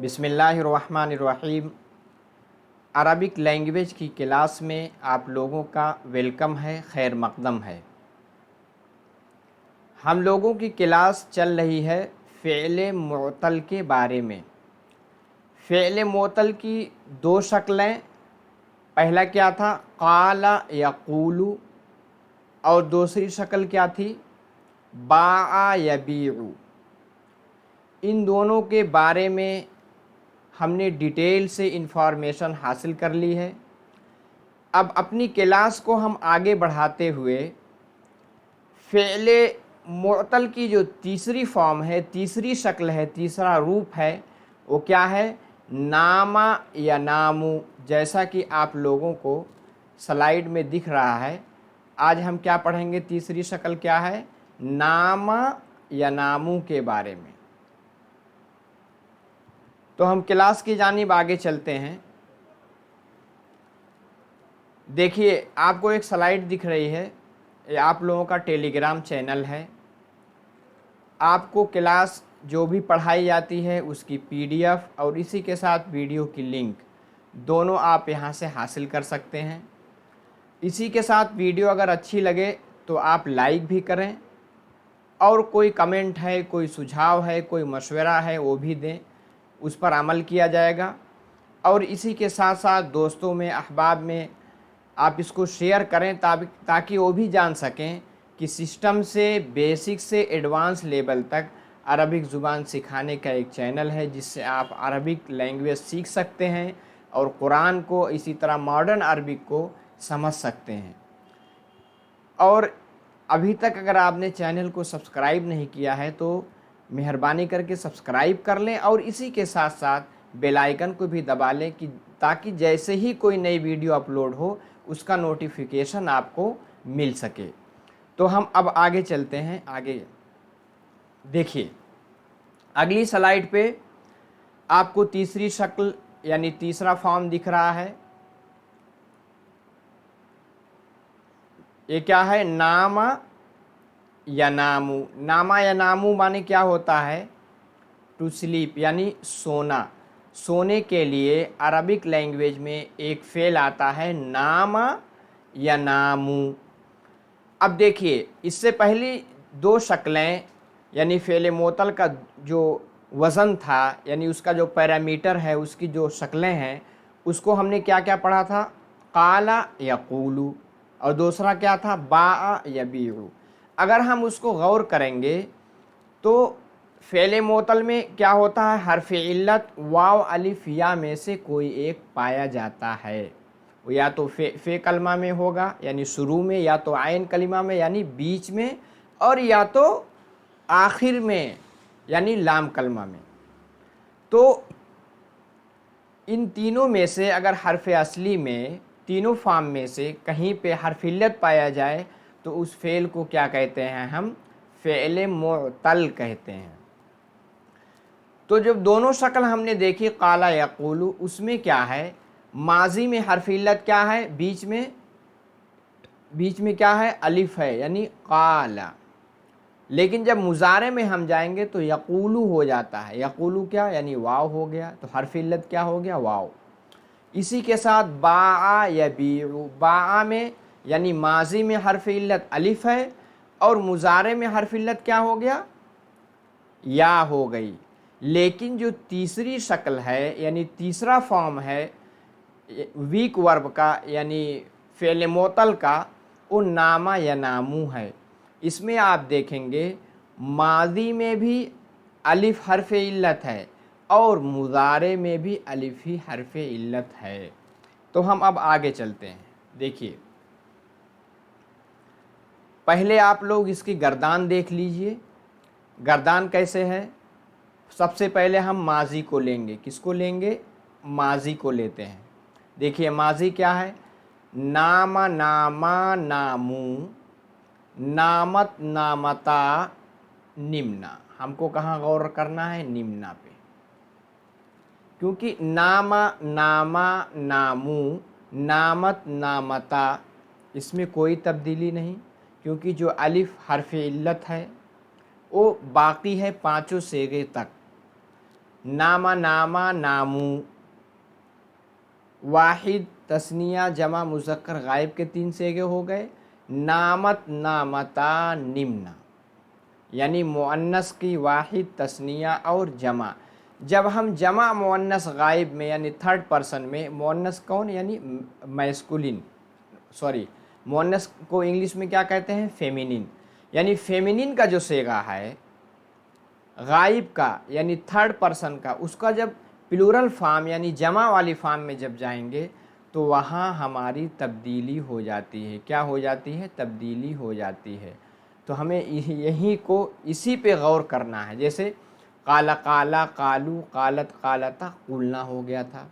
बिस्मिल्लाहिर्रहमानिर्रहीम। Arabic language की class में आप लोगों का वेलकम है, खैर मक़दम है। हम लोगों की क्लास चल रही है फ़िअल मुअत्तल के बारे में। फ़िअल मुअत्तल की दो शक्लें, पहला क्या था क़ाला यक़ूलु, और दूसरी शक्ल क्या थी बाआ यबीउ। इन दोनों के बारे में हमने डिटेल से इन्फॉर्मेशन हासिल कर ली है। अब अपनी क्लास को हम आगे बढ़ाते हुए फ़िअल मुअत्तल की जो तीसरी फॉर्म है, तीसरी शक्ल है, तीसरा रूप है, वो क्या है नामा या नामू। जैसा कि आप लोगों को स्लाइड में दिख रहा है, आज हम क्या पढ़ेंगे, तीसरी शक्ल क्या है नामा या नामू के बारे में। तो हम क्लास की जानिब आगे चलते हैं। देखिए, आपको एक स्लाइड दिख रही है, ये आप लोगों का टेलीग्राम चैनल है। आपको क्लास जो भी पढ़ाई जाती है उसकी पीडीएफ और इसी के साथ वीडियो की लिंक दोनों आप यहां से हासिल कर सकते हैं। इसी के साथ वीडियो अगर अच्छी लगे तो आप लाइक भी करें, और कोई कमेंट है, कोई सुझाव है, कोई मशवरा है, वो भी दें, उस पर अमल किया जाएगा। और इसी के साथ साथ दोस्तों में, अहबाब में आप इसको शेयर करें ताकि वो भी जान सकें कि सिस्टम से बेसिक से एडवांस लेवल तक अरबिक ज़ुबान सिखाने का एक चैनल है, जिससे आप अरबिक लैंग्वेज सीख सकते हैं और कुरान को, इसी तरह मॉडर्न अरबिक को समझ सकते हैं। और अभी तक अगर आपने चैनल को सब्सक्राइब नहीं किया है तो मेहरबानी करके सब्सक्राइब कर लें, और इसी के साथ साथ बेल आइकन को भी दबा लें कि ताकि जैसे ही कोई नई वीडियो अपलोड हो उसका नोटिफिकेशन आपको मिल सके। तो हम अब आगे चलते हैं। आगे देखिए, अगली स्लाइड पे आपको तीसरी शक्ल यानी तीसरा फॉर्म दिख रहा है। ये क्या है नामा या नामू। नामा या नामू माने क्या होता है टू स्लीप यानी सोना। सोने के लिए अरबिक लैंग्वेज में एक फ़ेल आता है नामा या नामू। अब देखिए, इससे पहली दो शक्लें यानी फ़ेल मुअत्तल का जो वज़न था, यानी उसका जो पैरामीटर है, उसकी जो शक्लें हैं, उसको हमने क्या क्या पढ़ा था क़ाला यक़ूलु, और दूसरा क्या था बाआ यबीउ। अगर हम उसको गौर करेंगे तो फ़ेल मुअत्तल में क्या होता है, हर्फ़ इल्लत वाव अलिफ या में से कोई एक पाया जाता है। वो या तो फ़े कलमा में होगा यानी शुरू में, या तो आइन कलिमा में यानी बीच में, और या तो आखिर में यानी लाम कलमा में। तो इन तीनों में से अगर हर्फ़ असली में, तीनों फॉर्म में से कहीं पे हर्फ़ इल्लत पाया जाए तो उस फ़ेल को क्या कहते हैं, हम फ़ेल मुअत्तल कहते हैं। तो जब दोनों शक्ल हमने देखी क़ाला यक़ूलु, उसमें क्या है माजी में हर्फ़ इल्लत क्या है, बीच में क्या है अलिफ है यानी क़ाला। लेकिन जब मुज़ारे में हम जाएंगे तो यक़ूलु हो जाता है। यक़ूलु क्या यानी वाव हो गया, तो हर्फ़ इल्लत क्या हो गया वाव। इसी के साथ बाआ यबीउ, बाआ में यानी माजी में हर्फ़ इल्लत अलिफ है, और मुज़ारे में हर्फ़ इल्लत क्या हो गया या हो गई। लेकिन जो तीसरी शक्ल है यानी तीसरा फॉर्म है वीक वर्ब का यानी फ़ेल मुअत्तल का, वो नामा या नामू है। इसमें आप देखेंगे मादी में भी अलिफ हर्फ़ इल्लत है और मुज़ारे में भी अलिफ ही हर्फ़ इल्लत है। तो हम अब आगे चलते हैं। देखिए, पहले आप लोग इसकी गर्दान देख लीजिए। गर्दान कैसे है, सबसे पहले हम माजी को लेंगे। किसको लेंगे, माजी को लेते हैं। देखिए माजी क्या है नामा नामा नामू, नामत नामता निम्ना। हमको कहाँ गौर करना है, निम्ना पे, क्योंकि नामा नामा नामू, नामत नामता, इसमें कोई तब्दीली नहीं, क्योंकि जो अलिफ हर्फ़ इल्लत है वो बाकी है पांचों सेगे तक। नामा नामा नामू, वाहिद तस्निया जमा मुज़क्कर गायब के 3 सेगे हो गए। नामत नामता निम्ना, यानी मुअन्नस की वाहिद तस्निया और जमा। जब हम जमा मुअन्नस गायब में यानी थर्ड पर्सन में, मुअन्नस कौन यानी मैस्कुलिन, सॉरी मुअन्नस को इंग्लिश में क्या कहते हैं, फेमिनिन, यानी फेमिनिन का जो सेगा है गायब का यानी थर्ड पर्सन का, उसका जब प्लूरल फॉर्म यानी जमा वाली फॉर्म में जब जाएंगे तो वहाँ हमारी तब्दीली हो जाती है। क्या हो जाती है, तब्दीली हो जाती है। तो हमें यही को इसी पे गौर करना है। जैसे काला काला, कालू, कालत कालता, कुलना हो गया था।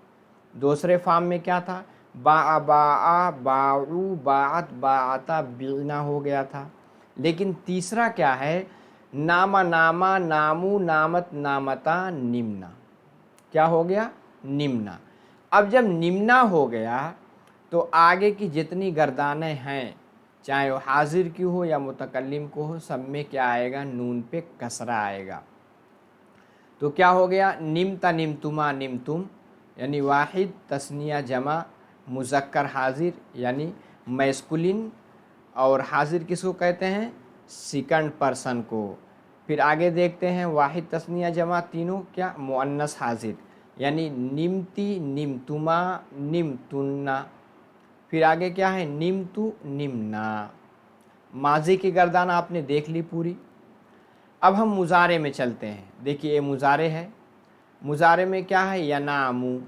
दूसरे फॉर्म में क्या था, बा बा बाऊ बात बाता, बीना हो गया था। लेकिन तीसरा क्या है, नामा नामा नामू नामत नामता निम्ना, क्या हो गया, निम्ना। अब जब निम्ना हो गया तो आगे की जितनी गर्दानें हैं, चाहे वो हाजिर की हो या मुतकल्लिम को हो, सब में क्या आएगा, नून पे कसरा आएगा। तो क्या हो गया, निमता निमतुमा निमतुम, यानी वाहिद तस्निया जमा मुज़क्कर हाजिर यानी मैस्कुलिन, और हाजिर किसको कहते हैं, सेकंड पर्सन को। फिर आगे देखते हैं वाहिद तस्निया जमा तीनों क्या, मुअन्नस हाजिर, यानी निमती निमतुमा निमतुन्ना। फिर आगे क्या है, निमतु निम्ना। माजी की गर्दान आपने देख ली पूरी। अब हम मुजारे में चलते हैं। देखिए ये मुजारे है, मुजारे में क्या है, यनामू।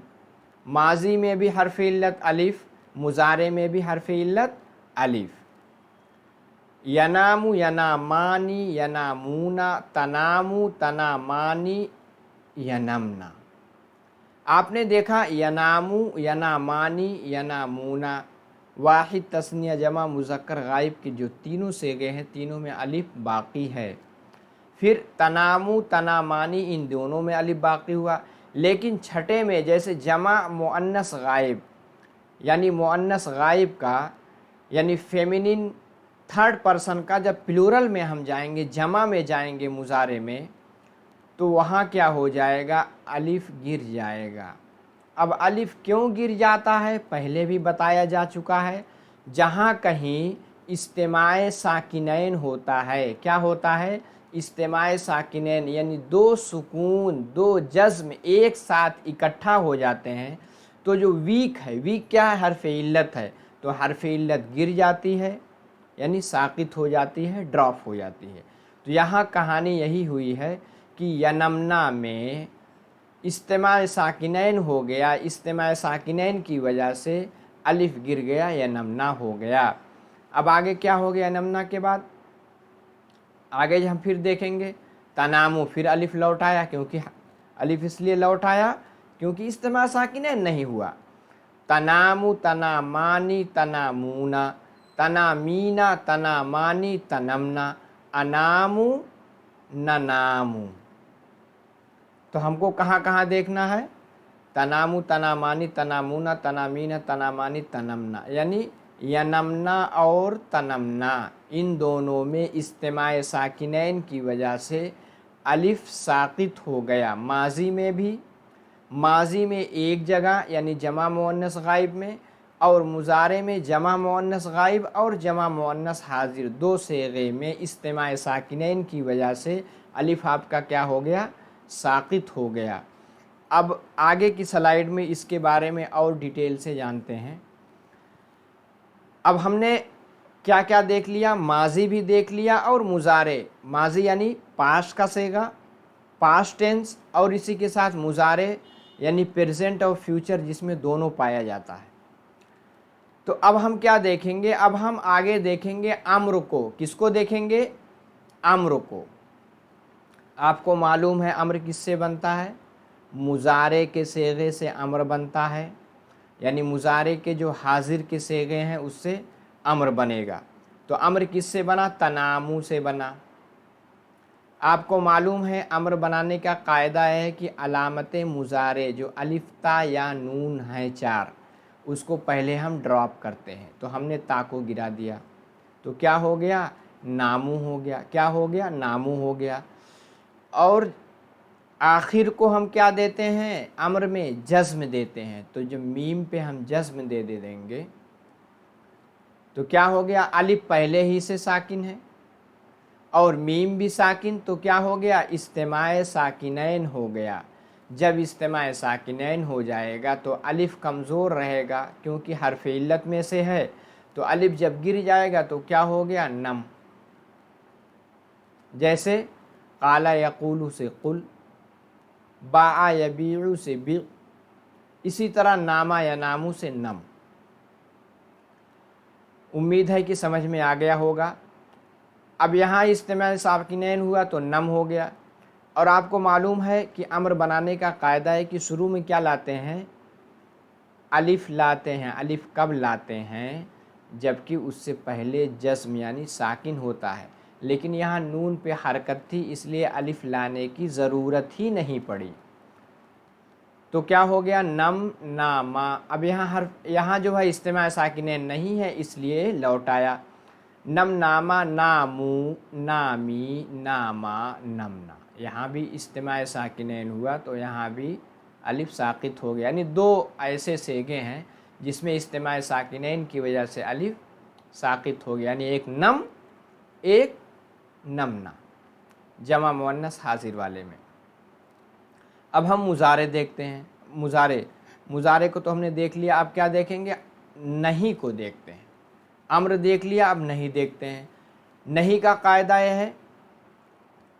माजी में भी हर्फ इल्लत अलिफ, मुजारे में भी हर्फ इल्लत अलिफ। यनामू यनामानी यनामूना, तनामू तनामानी यनमना। आपने देखा यनामू यनामानी यनामूना, वाहिद तस्निया जमा मुज़क्कर गायब के जो तीनों सेगे हैं, तीनों में अलिफ बाकी है। फिर तनामू तनामानी, इन दोनों में अलिफ बाकी हुआ। लेकिन छठे में जैसे जमा मुअन्नस गायब, यानी मुअन्नस गायब का यानी फेमिनिन थर्ड पर्सन का जब प्लूरल में हम जाएंगे, जमा में जाएंगे मुजारे में, तो वहाँ क्या हो जाएगा, अलिफ गिर जाएगा। अब अलिफ क्यों गिर जाता है, पहले भी बताया जा चुका है। जहाँ कहीं इस्तेमाए साकिनैन होता है, क्या होता है, इस्तेमाए साकिनैन, यानी दो सुकून दो जज्म एक साथ इकट्ठा हो जाते हैं, तो जो वीक है, वीक क्या है, हर्फ इल्लत है, तो हर्फ इल्लत गिर जाती है, यानी साकित हो जाती है, ड्रॉप हो जाती है। तो यहाँ कहानी यही हुई है कि यनमना में इस्तेमाल साकिनैन हो गया, इस्तेमाल साकिनैन की वजह से अलिफ गिर गया, यनमना हो गया। अब आगे क्या हो गया यनमना के बाद, आगे हम फिर देखेंगे तनामू, फिर अलिफ लौट आया, क्योंकि अलिफ इसलिए लौट आया क्योंकि इस्तेमाल साकिनैन नहीं हुआ। तनामू तनामानी तनामूना, तनामीना तनामानी तनमना, अनामू ननामू। तो हमको कहाँ कहाँ देखना है, तनामू तनामानी तनामूना तनामीना तनामानी तनमना, यानी यनमना और तनमना, इन दोनों में इस्तेमाए साकिनैन की वजह से अलिफ साकित हो गया। माजी में भी, माजी में एक जगह यानी जमा मुअन्नस गायब में, और मुजारे में जमा मुअन्नस गायब और जमा मुअन्नस हाजिर, दो सेगे में इस्तेमाए साकिनैन की वजह से अलिफ आपका क्या हो गया, साकित हो गया। अब आगे की स्लाइड में इसके बारे में और डिटेल से जानते हैं। अब हमने क्या क्या देख लिया, माजी भी देख लिया और मुजारे। माजी यानी पास्ट का सेगा, पास्ट टेंस, और इसी के साथ मुजारे यानी प्रेजेंट और फ्यूचर, जिसमें दोनों पाया जाता है। तो अब हम क्या देखेंगे, अब हम आगे देखेंगे अम्र को। किसको देखेंगे, अम्र को। आपको मालूम है अम्र किससे बनता है, मुजारे के सेगे से अम्र बनता है, यानी मुजारे के जो हाजिर के सेगे हैं उससे अम्र बनेगा। तो अम्र किससे बना, तनामू से बना। आपको मालूम है अम्र बनाने का कायदा है कि अलामत मुजारे जो अलिफ्ता या नून है चार, उसको पहले हम ड्रॉप करते हैं। तो हमने ता को गिरा दिया, तो क्या हो गया, नामू हो गया। क्या हो गया, नामू हो गया। और आखिर को हम क्या देते हैं, अम्र में जज्म देते हैं। तो जब मीम पे हम जज्म दे देंगे तो क्या हो गया, अलिफ पहले ही से साकिन है और मीम भी साकिन, तो क्या हो गया, इस्तेमाए साकिनैन हो गया। जब इस्तेमाए साकिनैन हो जाएगा तो अलिफ कमज़ोर रहेगा क्योंकि हर्फ इल्लत में से है, तो अलिफ जब गिर जाएगा तो क्या हो गया, नम। जैसे काला यकूलू से कुल, बाआ यबीउ से बी, इसी तरह नामा या नामू से नम। उम्मीद है कि समझ में आ गया होगा। अब यहाँ इस्तेमाल साकिनैन हुआ तो नम हो गया। और आपको मालूम है कि अम्र बनाने का कायदा है कि शुरू में क्या लाते हैं, अलिफ लाते हैं। अलिफ कब लाते हैं, जबकि उससे पहले जस्म यानी साकिन होता है, लेकिन यहाँ नून पे हरकत थी इसलिए अलिफ लाने की ज़रूरत ही नहीं पड़ी। तो क्या हो गया, नम नामा। अब यहाँ जो है इस्तेमाल साकिनैन नहीं है इसलिए लौटाया, नम नामा नामू नामी नामा नमना। यहाँ भी इस्तेमाल साकिनैन हुआ तो यहाँ भी अलिफ साकित हो गया। यानी दो ऐसे सेगे हैं जिसमें इस्तेमाल साकिनैन की वजह से अलिफ साकित हो गया, यानी एक नम एक नमना, जमा मुअन्नस हाजिर वाले में। अब हम मुजारे देखते हैं। मुजारे को तो हमने देख लिया, अब क्या देखेंगे, नहीं को देखते हैं। अम्र देख लिया, अब नहीं देखते हैं। नहीं का कायदा यह है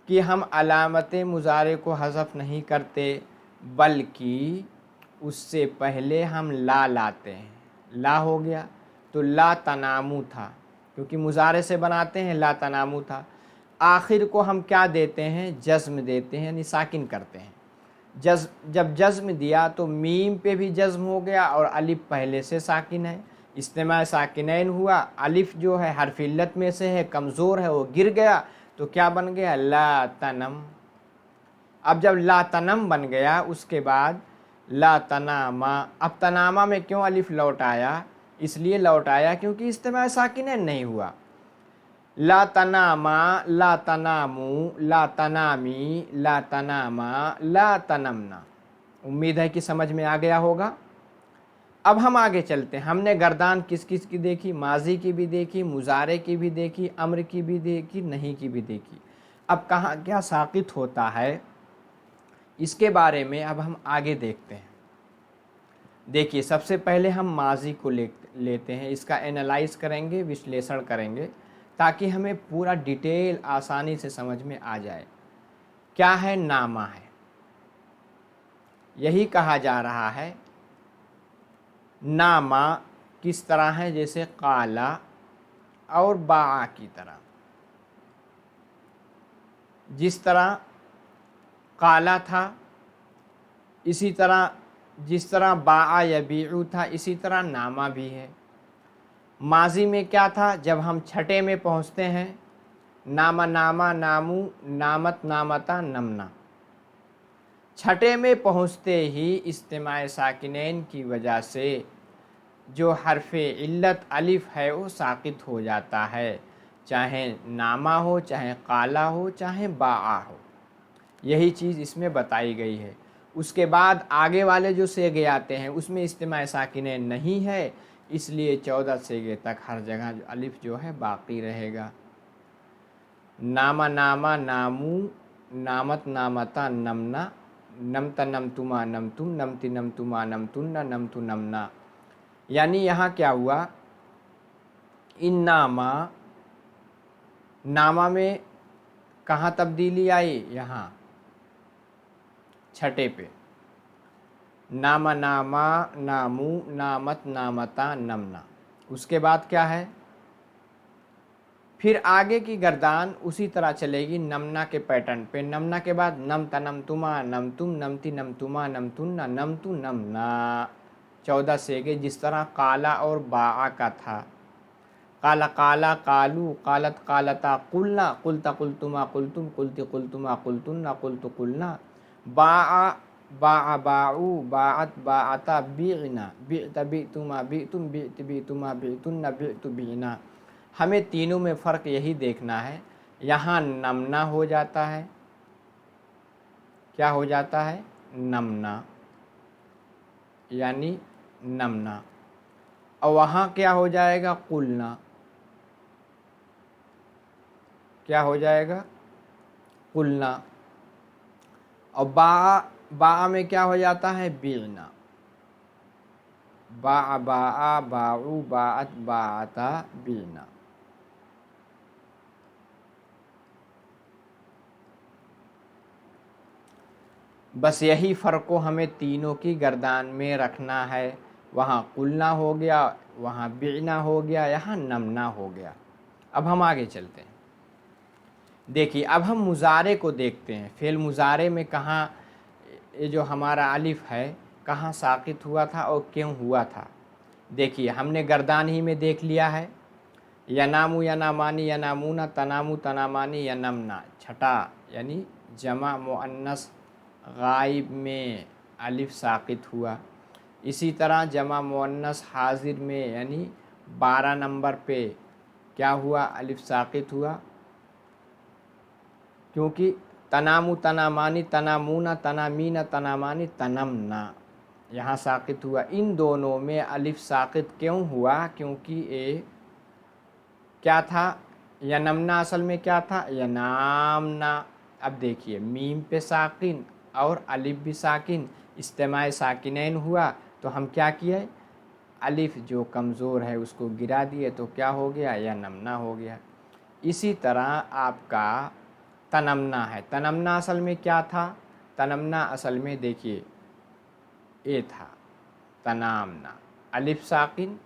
कि हम अलामत मुजारे को हज़फ नहीं करते, बल्कि उससे पहले हम ला लाते हैं। ला हो गया तो ला तनामू था, क्योंकि मुजारे से बनाते हैं, ला तनामू था। आखिर को हम क्या देते हैं, जज्म देते हैं, यानी साकिन करते हैं। जब जज्म दिया तो मीम पे भी जज्म हो गया और अलिफ पहले से साकिन है, इस्तेमाल साकिनैन हुआ, अलिफ जो है हर्फ इल्लत में से है, कमज़ोर है, वो गिर गया तो क्या बन गया, ला तनम। अब जब ला तनम बन गया उसके बाद ला तनामा। अब तनामा में क्यों अलिफ लौटाया, इसलिए लौटाया क्योंकि इस्तेमाल साकिनैन नहीं हुआ। ला तनामा, ला तनामू, ला तनामी, ला तनामा, ला तनमना। उम्मीद है कि समझ में आ गया होगा। अब हम आगे चलते हैं। हमने गर्दान किस किस की देखी, माजी की भी देखी, मुजारे की भी देखी, अम्र की भी देखी, नहीं की भी देखी। अब कहाँ क्या साकित होता है इसके बारे में अब हम आगे देखते हैं। देखिए, सबसे पहले हम माजी को लेते हैं, इसका एनालाइज करेंगे, विश्लेषण करेंगे, ताकि हमें पूरा डिटेल आसानी से समझ में आ जाए। क्या है, नामा है। यही कहा जा रहा है। नामा किस तरह है, जैसे काला और बाआ की तरह। जिस तरह काला था इसी तरह, जिस तरह बाआ यबीउ था इसी तरह नामा भी है। माजी में क्या था, जब हम छठे में पहुँचते हैं, नामा नामा नामू नामत नामता नमना। छठे में पहुँचते ही इस्तेमाल साकिनैन की वजह से जो हरफ़े इल्लत अलिफ है वो साकित हो जाता है, चाहे नामा हो, चाहे काला हो, चाहे बाआ हो। यही चीज़ इसमें बताई गई है। उसके बाद आगे वाले जो सेगे आते हैं उसमें इस्तेमाल साकिनैन नहीं है, इसलिए 14 सेगे तक हर जगह जो अलिफ जो है बाकी रहेगा। नामा नामा नामू नामत नामता नमना, नमता नमतुमा नमतुम, नमती नमतुमा नमतुन्ना, नमतु नमना। यानी यहाँ क्या हुआ, इन नामा में कहाँ तब्दीली आई, यहाँ छठे पे। नामा नामा नामू नामत नामता नमना। उसके बाद क्या है, फिर आगे की गर्दान उसी तरह चलेगी नमना के पैटर्न पे। नमना के बाद नम तनमतुमा नमतुम, नमती नमतुमा नमतुन्ना, नमतु नमना। 14 सेगे जिस तरह काला और बाआ का था। काला काला कालू, कालत कालता कुलना, कुलता कुलतुमा कुलतुम, कुलती कुलतुमा कुलतुन्ना, कुलतु कुलना। बाआ बाआ बाऊ, बाअत बाअता बीना, बीता बीतुमा बीतुम, बीत बीतुमा बीतुन्ना, बीतु बीना। हमें तीनों में फ़र्क यही देखना है। यहाँ नमना हो जाता है, क्या हो जाता है, नमना, यानी नमना। और वहाँ क्या हो जाएगा, कुलना, क्या हो जाएगा, कुलना। और बा में क्या हो जाता है, बीना, बा बाऊ बात बाता बीना। बस यही फ़र्क को हमें तीनों की गर्दान में रखना है। वहाँ कुलना हो गया, वहाँ बीना हो गया, यहाँ नमना हो गया। अब हम आगे चलते हैं। देखिए अब हम मुजारे को देखते हैं। फ़ेल मुजारे में कहाँ ये जो हमारा अलिफ है कहाँ साकित हुआ था और क्यों हुआ था। देखिए हमने गर्दान ही में देख लिया है, यनामू यनामानी यनामूना तनामू तनामानी यनमना, छठा यानी जमा मुअन्नस गायब में अलिफ साकित हुआ। इसी तरह जमा मुअन्नस हाजिर में यानी 12 नंबर पे क्या हुआ, अलिफ साकित हुआ, क्योंकि तनामू तनामानी तनामूना तनामीना तनामानी तनमना यहाँ साकित हुआ। इन दोनों में अलिफ साकित क्यों हुआ, क्योंकि ये क्या था, यनमना असल में क्या था, यनामना। अब देखिए मीम पे साकिन और अलिफ भी साकिन, इस्तेमाल साकिनैन हुआ, तो हम क्या किए, अलिफ जो कमज़ोर है उसको गिरा दिए, तो क्या हो गया, यनमना हो गया। इसी तरह आपका तनमना है, तनमना असल में क्या था, तनमना असल में देखिए ये था तनामना, अलिफ साकिन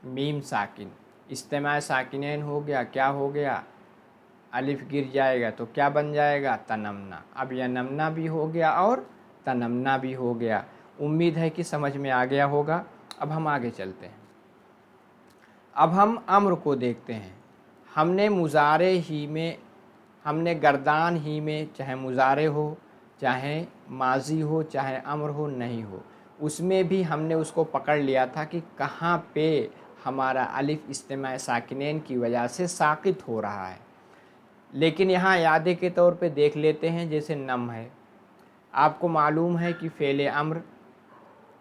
मीम साकिन, इस्तेमाल साकिनैन हो गया, क्या हो गया, अलिफ गिर जाएगा तो क्या बन जाएगा, तनमना। अब यह नमना भी हो गया और तनमना भी हो गया। उम्मीद है कि समझ में आ गया होगा। अब हम आगे चलते हैं। अब हम अम्र को देखते हैं। हमने मुजारे ही में, हमने गर्दान ही में, चाहे मुजारे हो चाहे माजी हो चाहे अम्र हो नहीं हो, उसमें भी हमने उसको पकड़ लिया था कि कहाँ पे हमारा अलिफ इस्तेमाल साकिनैन की वजह से साकित हो रहा है। लेकिन यहाँ यादे के तौर पे देख लेते हैं, जैसे नम है, आपको मालूम है कि फ़ेल अम्र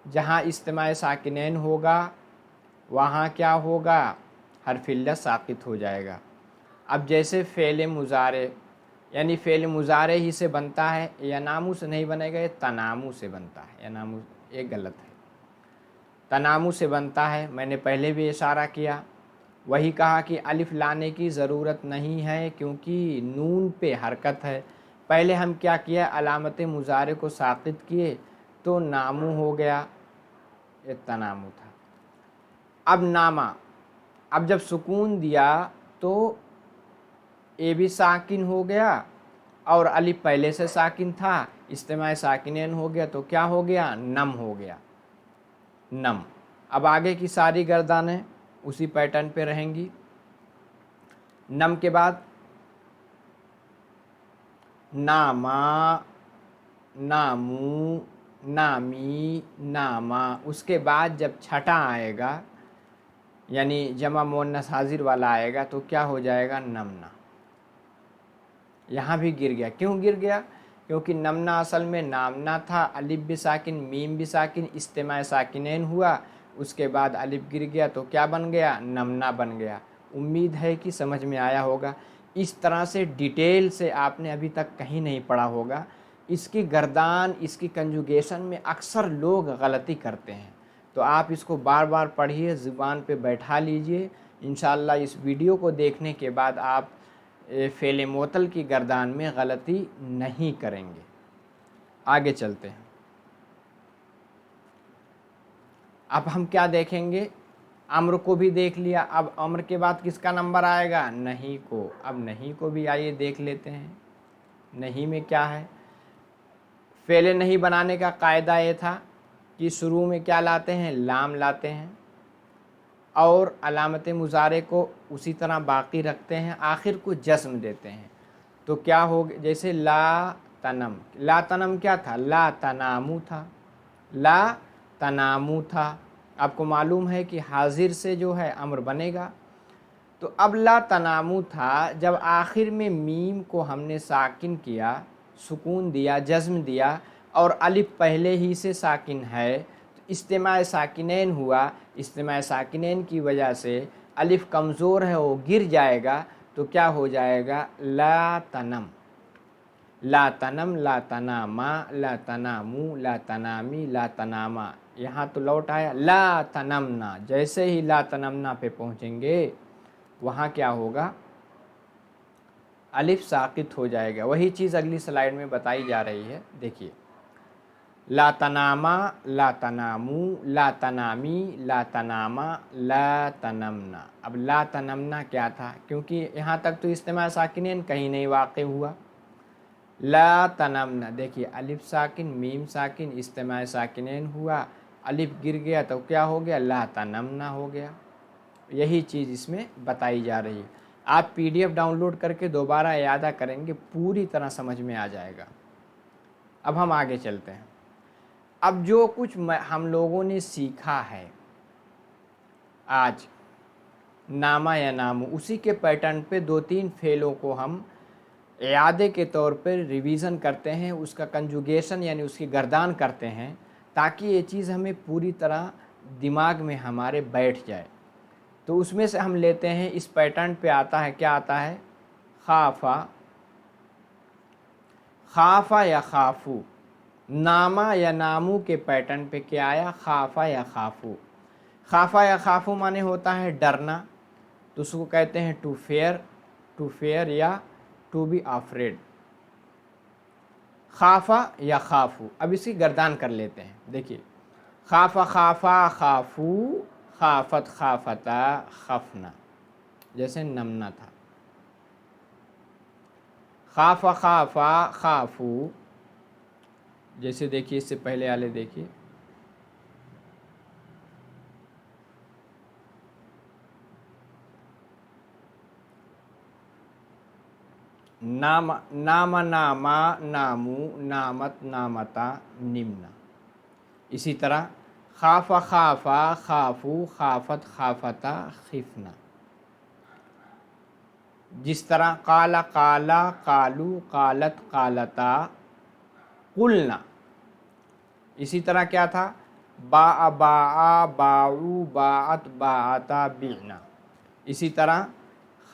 जहाँ इस्तेमाल साकिनैन होगा वहाँ क्या होगा, हर्फ इल्लत साकित हो जाएगा। अब जैसे फ़ेल मुजारे, यानी फ़ेल मुजारे ही से बनता है, यनामू से नहीं बनेगा, ये तनामू से बनता है, यनामू ये गलत है, तनामू से बनता है। मैंने पहले भी इशारा किया, वही कहा कि अलिफ लाने की ज़रूरत नहीं है क्योंकि नून पे हरकत है। पहले हम क्या किया, अलामत मुजारे को साकित किए तो नामू हो गया, ये तनामू था। अब नामा, अब जब सुकून दिया तो ये भी साकिन हो गया और अलिफ पहले से साकिन था, इस्तेमाल साकिनैन हो गया, तो क्या हो गया, नम हो गया, नम। अब आगे की सारी गर्दानें उसी पैटर्न पे रहेंगी। नम के बाद नामा, नामू, नामी, नामा, उसके बाद जब छठा आएगा यानी जमा मुअन्नस हाजिर वाला आएगा तो क्या हो जाएगा, नमना। यहाँ भी गिर गया, क्यों गिर गया, क्योंकि नमना असल में नामना था, अलिफ भी साकिन मीम भी साकिन, इस्तेमाल साकिनैन हुआ, उसके बाद अलिफ गिर गया तो क्या बन गया, नमना बन गया। उम्मीद है कि समझ में आया होगा। इस तरह से डिटेल से आपने अभी तक कहीं नहीं पढ़ा होगा। इसकी गर्दान, इसकी कंजुगेशन में अक्सर लोग गलती करते हैं, तो आप इसको बार बार पढ़िए, ज़ुबान पे बैठा लीजिए। इंशाअल्लाह इस वीडियो को देखने के बाद आप फ़ेल मोतल की गर्दान में गलती नहीं करेंगे। आगे चलते हैं। अब हम क्या देखेंगे, अम्र को भी देख लिया, अब अम्र के बाद किसका नंबर आएगा, नहीं को। अब नहीं को भी आइए देख लेते हैं। नहीं में क्या है, फ़ेल नहीं बनाने का कायदा ये था कि शुरू में क्या लाते हैं, लाम लाते हैं और अलामत मुजारे को उसी तरह बाकी रखते हैं, आखिर को जस्म देते हैं। तो क्या हो, जैसे ला तनम, ला तनम क्या था, ला तनामू था, ला तनामू था। आपको मालूम है कि हाजिर से जो है अम्र बनेगा, तो अब ला तनामू था, जब आखिर में मीम को हमने साकिन किया सुकून दिया, जज्म दिया और अलिफ पहले ही से साकिन है तो इज्तिमा साकिनैन हुआ। इज्तिमा साकिनैन की वजह से अलिफ कमज़ोर है, वो गिर जाएगा तो क्या हो जाएगा, ला तनम, ला तनम, ला तनामा, ला तनामू, ला तनामी, ला तनामा। यहाँ तो लौट आया ला तनमना। जैसे ही ला तनमना पे पहुँचेंगे वहाँ क्या होगा, अलिफ साकित हो जाएगा। वही चीज़ अगली स्लाइड में बताई जा रही है, देखिए। ला तनामा, ला तनामू, ला तनामी, ला तनामा, ला तनमना। अब ला तनमना क्या था, क्योंकि यहाँ तक तो इज्तिमा साकिनैन कहीं नहीं वाक़ हुआ। ला तनमना, देखिए अलिफ साकिन, मीम साकिन, इज्तिमा साकिनैन हुआ, अलिफ गिर गया तो क्या हो गया, ला तनमना हो गया। यही चीज़ इसमें बताई जा रही है। आप PDF डाउनलोड करके दोबारा यादा करेंगे, पूरी तरह समझ में आ जाएगा। अब हम आगे चलते हैं। अब जो कुछ हम लोगों ने सीखा है आज नामा या नामू, उसी के पैटर्न पे 2-3 फेलों को हम यादे के तौर पर रिवीज़न करते हैं, उसका कंजुगेशन यानी उसकी गर्दान करते हैं, ताकि ये चीज़ हमें पूरी तरह दिमाग में हमारे बैठ जाए। तो उसमें से हम लेते हैं, इस पैटर्न पे आता है, क्या आता है, खाफा, खाफा या खाफू। नामा या नामू के पैटर्न पे क्या आया, खाफा या खाफू। खाफा या खाफू माने होता है डरना, तो उसको कहते हैं टू फेयर या टू बी अफ्रेड। खाफा या खाफू। अब इसकी गर्दान कर लेते हैं, देखिए। खाफा खाफा खाफू, खाफत खाफता खफना, जैसे नमना था। खाफा खाफा खाफू, जैसे देखिए इससे पहले वाले देखिए, नामा नामा नामा नामू नामत नामता निम्ना। इसी तरह खाफा खाफा खाफू खाफत खाफता खिफना। जिस तरह काला काला कालू कालत कालता कुलना। इसी तरह क्या था, बा बा बाऊ बात बाता बीना। इसी तरह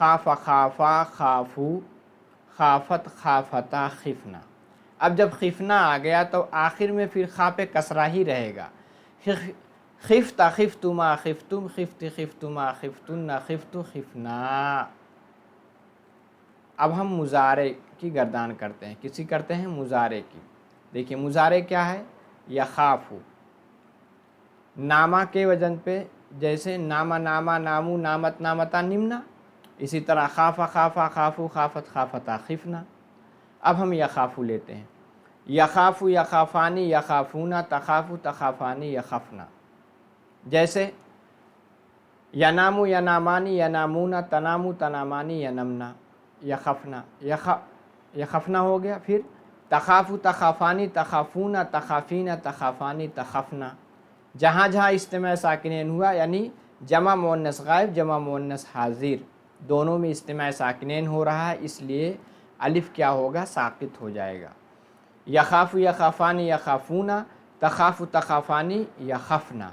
खाफा खाफा खाफू खाफत खाफता खिफना। अब जब खिफना आ गया तो आखिर में फिर खा पे कसरा ही रहेगा। खिफ्ता खिफ्तुमा खिफ्तुम खिफ्ती खिफ्तुमा खिफ्तुन्ना खिफ्तु खिफना। अब हम मुजारे की गर्दान करते हैं, किसी करते हैं, मुजारे की। देखिए मुजारे क्या है, यखाफू। नामा के वजन पे, जैसे नामा नामा नामू नामत नामता निम्ना, इसी तरह खाफा खाफा खाफू खाफत खाफता खिफना। अब हम यखाफू लेते हैं, यखाफू यखाफानी यखाफूना तखाफू तखाफानी यखफना। जैसे यनामू यनामानी यनामूना तनामू तनामानी यनमना यखफना। यखफना हो गया। फिर तखाफू तखाफानी तखाफूना तखाफीना तखाफानी तखफना। जहाँ जहाँ इज्तिमा साकिनैन हुआ, यानी जमा मुअन्नस गायब जमा मुअन्नस हाजिर दोनों में इज्तिमा साकिनैन हो रहा है, इसलिए अलिफ क्या होगा, साकित हो जाएगा। यखाफू यखाफानी यखाफूना तखाफू तखाफानी यखफना।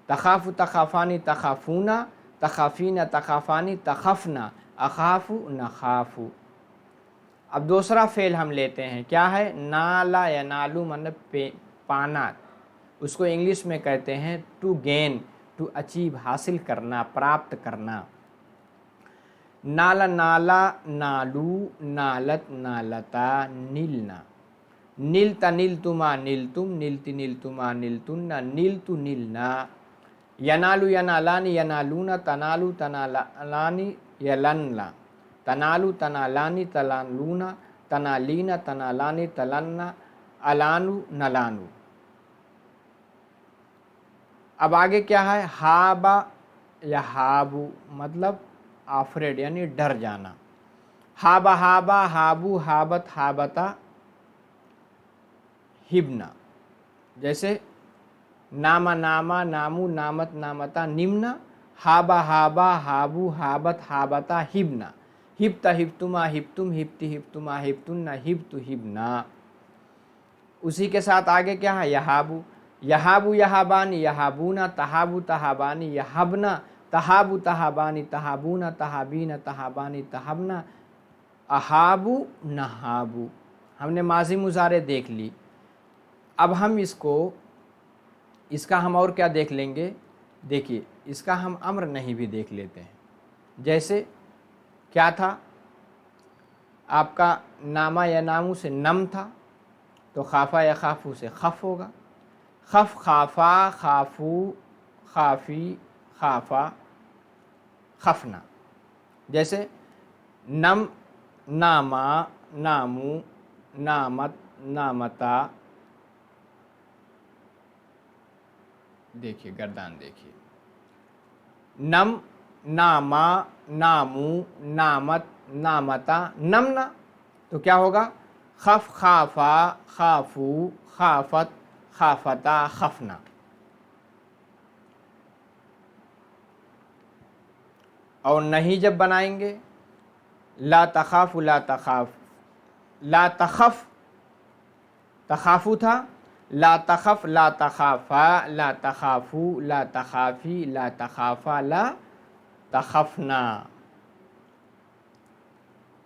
तखाफू तखाफानी तखाफूना तखाफीना तखाफानी तखफना अखाफू नखाफू। अब दूसरा फेल हम लेते हैं, क्या है, नाला या नालू मतलब पाना। उसको इंग्लिश में कहते हैं टू गेन, टू अचीव, हासिल करना, प्राप्त करना। नाला नाला नालू नालत नालता नीलना। नीलता नीलतुमा नीलतुम नीलति नीलतुमा नीलतुन्ना नीलतु नीलना। यनालू यनालानी यनालूना तनालू तनालानी यलन्ना। तनालू तनालानी तलालूना तनालीना तनालानी तलन्ना अलानू नलानू। अब आगे क्या है, हाबा या हाबू मतलब आफरेड यानी डर जाना। हाबा हाबा हाबू हाबत हाबता हिबना। जैसे नामा नामा नामू नामत नामता निम्ना हाबा हाबा हाबू हाबत हाबता हिबना। हिब्ता हिब्तुमा हिब्तुम हिब्ति हिब्तुमा हिब्तुन्ना हिब्तु हिब्ना। उसी के साथ आगे क्या है, यहाबू यहाबू यहाबानी यहाबूना तहाबू तहाबानी यहाबना तहाबू तहाबानी तहाबूना तहाबीना तहाबानी तहाबना अहाबू नहाबू। हमने माजी मुजारे देख ली। अब हम इसका हम और क्या देख लेंगे, देखिए इसका हम अम्र नहीं भी देख लेते हैं। जैसे क्या था आपका, नामा या नामू से नम था, तो खाफा या खाफू से खफ होगा। खफ खाफा खाफू खाफी खाफा खफना। जैसे नम नामा नामू नामत नामता, देखिए गर्दान देखिए, नम नामा नामू नामत नामता नमना, तो क्या होगा, खफ खाफा खाफू खाफत खाफता खफना। और नहीं जब बनाएंगे, ला तखाफु ला तखाफ, ला तखफ तखाफू था, ला तखफ ला तखाफा ला तखाफू ला तखाफी ला तखाफा ला तखफना।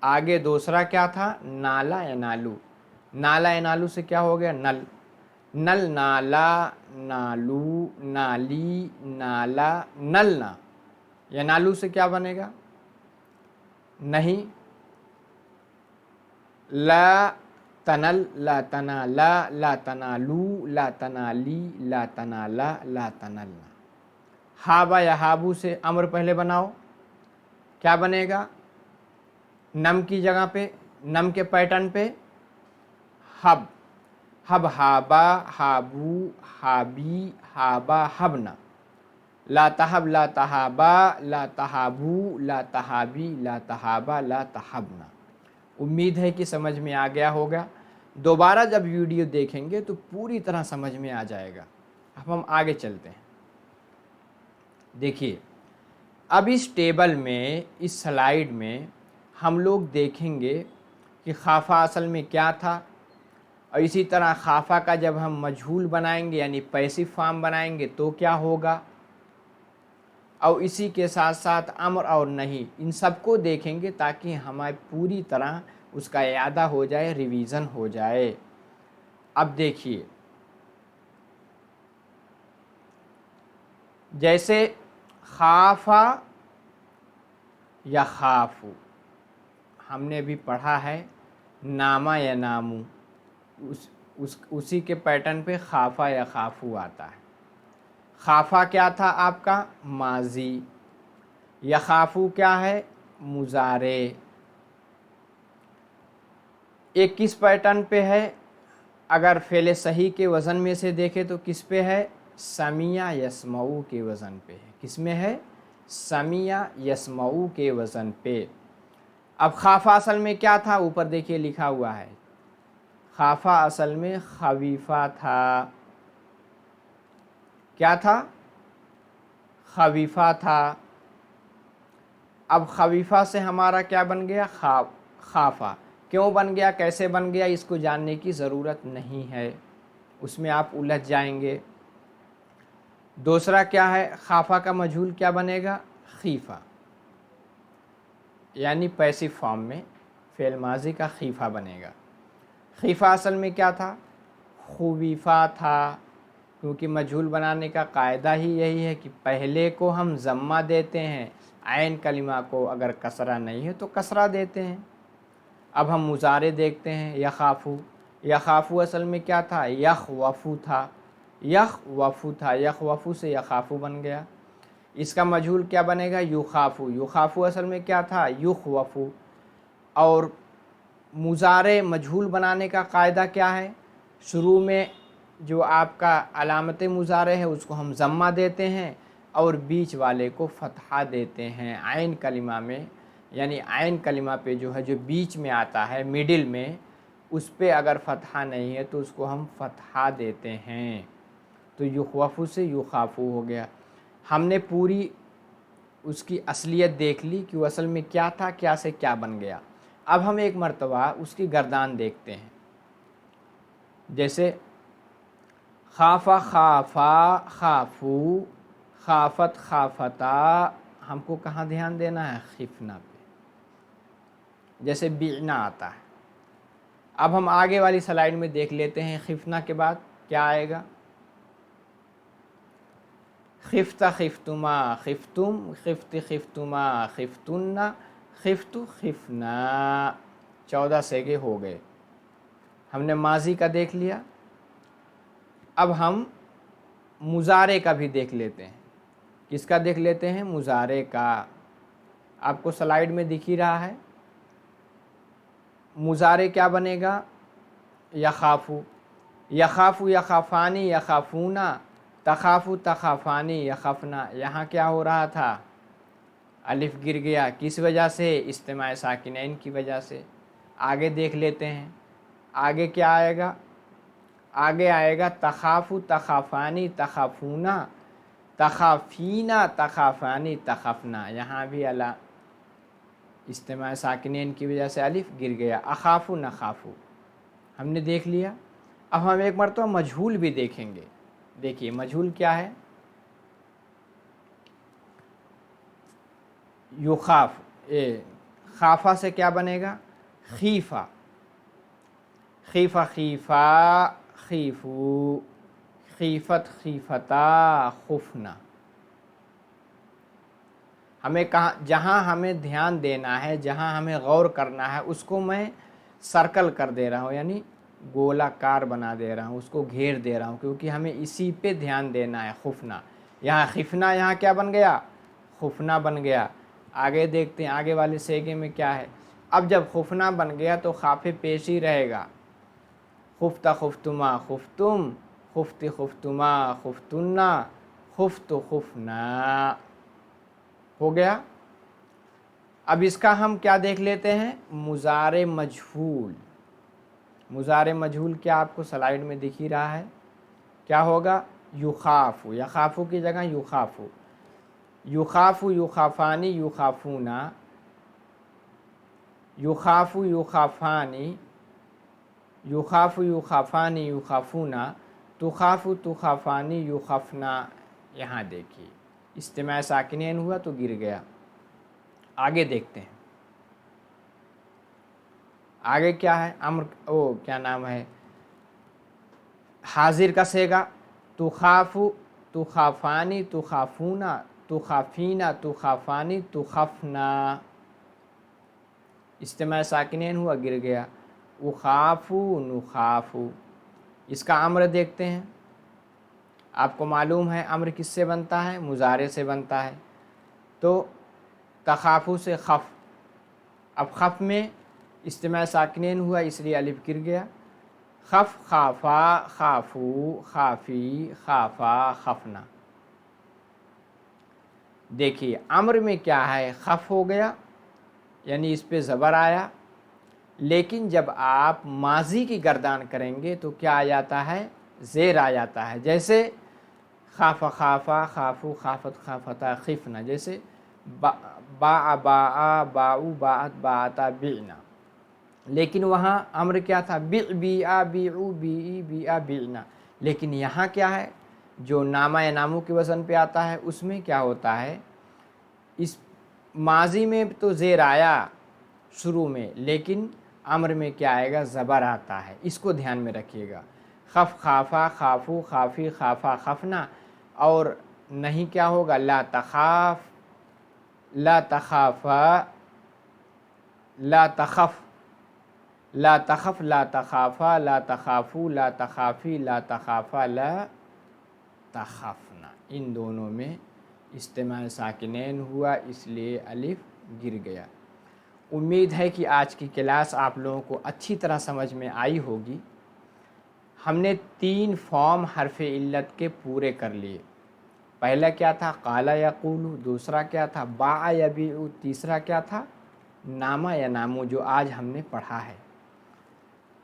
आगे दूसरा क्या था, नाला या नालू, नाला या नालू से क्या हो गया, नल, नल नाला नालू नाली नाला नलना। या नालू से क्या बनेगा, नहीं, ला तनल ला तनाला ला तनालू ला तनाली ला तनाला ला तनलना। हाबा या हाबू से अम्र पहले बनाओ, क्या बनेगा, नम की जगह पे, नम के पैटर्न पे हब, हब हाबा हाबू हाबी हाबा हबना। ला तहब ला तहाबा ला तहाबू ला तहाबी ला तहाबा ला तहबना। उम्मीद है कि समझ में आ गया होगा। दोबारा जब वीडियो देखेंगे तो पूरी तरह समझ में आ जाएगा। अब हम आगे चलते हैं। देखिए अब इस टेबल में, इस स्लाइड में हम लोग देखेंगे कि खाफा असल में क्या था, और इसी तरह खाफा का जब हम मजहूल बनाएंगे यानी पैसिव फॉर्म बनाएंगे तो क्या होगा, और इसी के साथ साथ अम्र और नहीं, इन सबको देखेंगे ताकि हमारी पूरी तरह उसका यादा हो जाए, रिवीजन हो जाए। अब देखिए जैसे खाफा या खाफू हमने भी पढ़ा है, नामा या नामू, उसी के पैटर्न पे खाफा या खाफू आता है। खाफा क्या था आपका, माजी, या खाफू क्या है, मुजारे। एक किस पैटर्न पे है, अगर फेले सही के वज़न में से देखें तो किस पे है, समिया यस्मऊ के वज़न पे है। किस में है, समिया यस्मऊ के वज़न पे। अब खाफा असल में क्या था, ऊपर देखिए लिखा हुआ है, खाफा असल में खवीफा था। क्या था, खवीफा था। अब खवीफा से हमारा क्या बन गया, खाफा। क्यों बन गया, कैसे बन गया, इसको जानने की ज़रूरत नहीं है, उसमें आप उलझ जाएंगे। दूसरा क्या है, खाफा का मजहूल क्या बनेगा, खीफा, यानी पैसिव फॉर्म में फेल माजी का खीफा बनेगा। खीफा असल में क्या था, खुवीफा था, क्योंकि मजहूल बनाने का कायदा ही यही है कि पहले को हम ज़म्मा देते हैं, आइन कलिमा को अगर कसरा नहीं है तो कसरा देते हैं। अब हम मुजारे देखते हैं, यखाफू, यखाफू असल में क्या था, यखवफू था, यखवफू था, यखवफू से यखाफू बन गया। इसका मजहूल क्या बनेगा, युखाफू, युखाफू असल में क्या था, युखवफू। और मुजारे मजहूल बनाने का कायदा क्या है, शुरू में जो आपका अलामत मुजारे है उसको हम ज़म्मा देते हैं और बीच वाले को फ़तहा देते हैं आइन कलिमा में, यानी आइन कलिमा पे जो है, जो बीच में आता है मिडिल में, उस पे अगर फ़तहा नहीं है तो उसको हम फ़तहा देते हैं। तो युखवफू से युखाफू हो गया। हमने पूरी اس کی اصلیت دیکھ لی کہ وہ اصل میں کیا تھا، کیا سے کیا بن گیا۔ اب ہم ایک مرتبہ اس کی گردان دیکھتے ہیں، جیسے خافا خافا خافو خافت خافتا، ہم کو کہاں دھیان دینا ہے؟ خفنا پہ۔ جیسے بیعنا آتا ہے۔ اب ہم آگے والی سلائیڈ میں دیکھ لیتے ہیں خفنا کے بعد کیا آئے گا۔ خفت خفتما خفتم خفت خفتما خفتن خفت خفنا، 14 سیگے ہو گئے۔ ہم نے ماضی کا دیکھ لیا، اب ہم مضارع کا بھی دیکھ لیتے ہیں۔ کس کا دیکھ لیتے ہیں؟ مضارع کا۔ آپ کو سلائیڈ میں دکھ ہی رہا ہے۔ مضارع کیا بنے گا؟ یخافو، یخافو یخافانی یخافونا، تخافو تخافانی یخفنا۔ یہاں کیا ہو رہا تھا؟ الف گر گیا، کس وجہ سے؟ اجتماع ساکنین کی وجہ سے۔ آگے دیکھ لیتے ہیں، آگے کیا آئے گا؟ آگے آئے گا تخافو تخافانی تخافونا، تخافینا تخافانی تخفنا۔ یہاں بھی اجتماع ساکنین کی وجہ سے الف گر گیا۔ اخافو نخافو ہم نے دیکھ لیا۔ اب ہم ایک مرتبہ مجہول بھی دیکھیں گے۔ دیکھیے مجہول کیا ہے؟ یخاف، خافہ سے کیا بنے گا؟ خیفہ، خیفہ خیفہ خیفو، خیفت خیفتا خفنا۔ ہمیں جہاں ہمیں دھیان دینا ہے، جہاں ہمیں غور کرنا ہے، اس کو میں سرکل کر دے رہا ہوں، یعنی گولہ کار بنا دے رہا ہوں، اس کو گھیر دے رہا ہوں، کیونکہ ہمیں اسی پہ دھیان دینا ہے۔ خفنا، یہاں خفنا، یہاں کیا بن گیا؟ خفنا بن گیا۔ آگے دیکھتے ہیں آگے والے سیگے میں کیا ہے۔ اب جب خفنا بن گیا تو خاف پیش ہی رہے گا۔ خفت خفتما خفتم، خفت خفتما خفتنا، خفت خفنا، ہو گیا۔ اب اس کا ہم کیا دیکھ لیتے ہیں؟ مضارع مجہول۔ مضارع مجہول کیا آپ کو سلائیڈ میں دکھ ہی رہا ہے، کیا ہوگا؟ یخافو، یخافو کی جگہ یخافو، یخافو یخافانی یخافونا، یخافو یخافانی، یخافو یخافانی یخافونا، تخافو تخافانی یخفنا۔ یہاں دیکھیے اجتماع ساکنین ہوا تو گر گیا۔ آگے دیکھتے ہیں آگے کیا ہے؟ امر، کیا نام ہے؟ حاضر کا سیگا تخافو تخافانی تخافونا، تخافینا تخافانی تخفنا، اجتماع ساکنین ہوا گر گیا۔ اخافو نخافو، اس کا امر دیکھتے ہیں۔ آپ کو معلوم ہے امر کس سے بنتا ہے؟ مضارع سے بنتا ہے۔ تو تخافو سے خف، اب خف میں اجتماع ساکنین ہوا اس لیے الف گر گیا۔ خف خافا خافو خافی خافا خفنا۔ دیکھیے امر میں کیا ہے؟ خف ہو گیا، یعنی اس پہ زبر آیا، لیکن جب آپ ماضی کی گردان کریں گے تو کیا آ جاتا ہے؟ زیر آ جاتا ہے۔ جیسے خاف خافا خافو خافت خافتا خفنا، جیسے باء باء باؤ باعت باعتا بعنا، لیکن وہاں امر کیا تھا؟ بع بیعا بیعو بیعی بیعا بعنا، لیکن یہاں کیا ہے؟ جو نامہ یا نامو کے وزن پہ آتا ہے اس میں کیا ہوتا ہے؟ اس ماضی میں تو زیر آیا شروع میں، لیکن امر میں کیا آئے گا؟ زبر آتا ہے، اس کو دھیان میں رکھیے گا۔ خف خافا خافو خافی خافا خفنا، اور نہیں کیا ہوگا؟ لا تخاف لا تخافا لا تخف لا تخف لا تخافا لا تخافو لا تخافی لا تخافا لا تخفنا، ان دونوں میں اجتماع ساکنین ہوا اس لیے الف گر گیا۔ امید ہے کہ آج کی کلاس آپ لوگوں کو اچھی طرح سمجھ میں آئی ہوگی۔ ہم نے 3 فارم حرف علت کے پورے کر لیے۔ پہلا کیا تھا؟ قال یقول، دوسرا کیا تھا؟ باع یبیع، تیسرا کیا تھا؟ نامہ یا نامو، جو آج ہم نے پڑھا ہے۔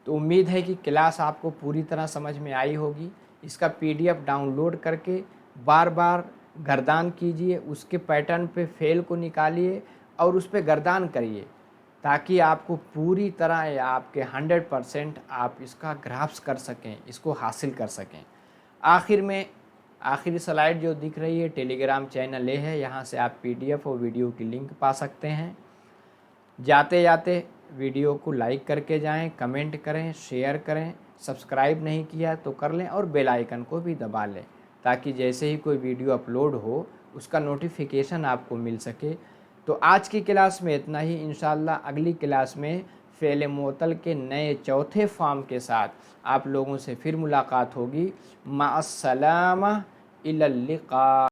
تو امید ہے کہ کلاس آپ کو پوری طرح سمجھ میں آئی ہوگی۔ اس کا PDF ڈاؤن لوڈ کر کے بار بار गर्दान कीजिए, उसके पैटर्न पे फ़ेल को निकालिए और उस पे गर्दान करिए, ताकि आपको पूरी तरह या आपके 100% आप इसका ग्रास्प कर सकें, इसको हासिल कर सकें। आखिर में आखिरी स्लाइड जो दिख रही है टेलीग्राम चैनल ये है, यहाँ से आप PDF और वीडियो की लिंक पा सकते हैं। जाते जाते वीडियो को लाइक करके जाएं, कमेंट करें, शेयर करें, सब्सक्राइब नहीं किया तो कर लें और बेल आइकन को भी दबा लें, ताकि जैसे ही कोई वीडियो अपलोड हो उसका नोटिफिकेशन आपको मिल सके। तो आज की क्लास में इतना ही। इंशाल्लाह अगली क्लास में फ़ेल मुअत्तल के नए चौथे फॉर्म के साथ आप लोगों से फिर मुलाकात होगी। माअस्सलामा, इलल लिक़ा।